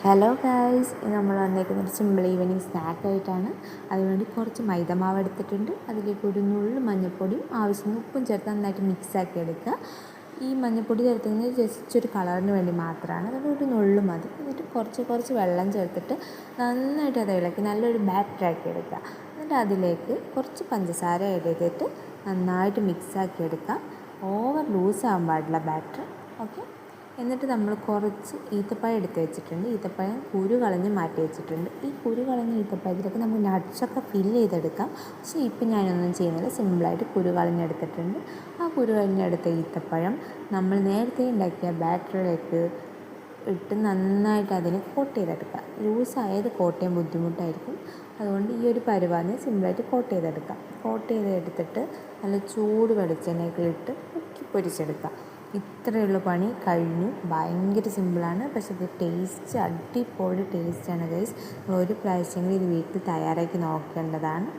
Hello guys, നമ്മൾ വന്നേക്കുന്നത് simple evening സ്നാക്കായിട്ടാണ്. അതിനുവേണ്ടി കുറച്ച് മൈദമാവ് എടുത്തിട്ടുണ്ട്. അതിലേക്ക് ഒരു നുള്ളു മഞ്ഞൾപ്പൊടിയും ആവശ്യത്തിന് ഉപ്പും ചേർത്ത് നന്നായിട്ട് മിക്സാക്കി എടുക്കുക. ഈ മഞ്ഞൾപ്പൊടി ചേർത്തുന്നത് ജസ്റ്റ് ഒരു കളറിന് വേണ്ടി മാത്രമാണ്. അതുകൊണ്ട് ഒരു നുള്ളു മതി. എന്നിട്ട് കുറച്ച് വെള്ളം ചേർത്തിട്ട് നന്നായിട്ട് അത് ഇളക്കി നല്ലൊരു ബാറ്ററാക്കി എടുക്കുക. എന്നിട്ട് അതിലേക്ക് കുറച്ച് പഞ്ചസാര ആഡ് ചെയ്തിട്ട് നന്നായിട്ട് മിക്സാക്കി എടുക്കുക. ഓവർ ലൂസ് ആകാൻ പാടില്ല ബാറ്റർ. ഓക്കെ. എന്നിട്ട് നമ്മൾ കുറച്ച് ഈത്തപ്പഴം എടുത്ത് വെച്ചിട്ടുണ്ട്. ഈത്തപ്പഴം കുരു കളഞ്ഞ് മാറ്റി വെച്ചിട്ടുണ്ട്. ഈ കുരു കളഞ്ഞ ഈത്തപ്പഴത്തിലേക്ക് നമുക്ക് നട്ട്സൊക്കെ ഫില്ല് ചെയ്തെടുക്കാം. പക്ഷേ ഇപ്പം ഞാനൊന്നും ചെയ്യുന്നില്ല, സിമ്പിളായിട്ട് കുരു കളഞ്ഞെടുത്തിട്ടുണ്ട്. ആ കുരു കളഞ്ഞെടുത്ത ഈത്തപ്പഴം നമ്മൾ നേരത്തെ ഉണ്ടാക്കിയ ബാറ്ററിലേക്ക് ഇട്ട് നന്നായിട്ട് അതിനെ കോട്ട് ചെയ്തെടുക്കുക. ലൂസായത് കോട്ട് ചെയ്യാൻ ബുദ്ധിമുട്ടായിരിക്കും. അതുകൊണ്ട് ഈ ഒരു പരുവാന്ന് സിമ്പിളായിട്ട് കോട്ട് ചെയ്തെടുക്കാം. കോട്ട് ചെയ്തെടുത്തിട്ട് നല്ല ചൂട് വെളിച്ചെണ്ണയിലിട്ട് മുക്കി പൊരിച്ചെടുക്കുക. ഇത്രയുള്ള പണി കഴിഞ്ഞു. ഭയങ്കര സിമ്പിളാണ്, പക്ഷെ ഇത് ടേസ്റ്റ് അടിപൊളി ടേസ്റ്റാണ് ഗൈസ്. നിങ്ങൾ ഒരു പ്രാവശ്യമെങ്കിലും ഇത് വീട്ടിൽ തയ്യാറാക്കി നോക്കേണ്ടതാണ്.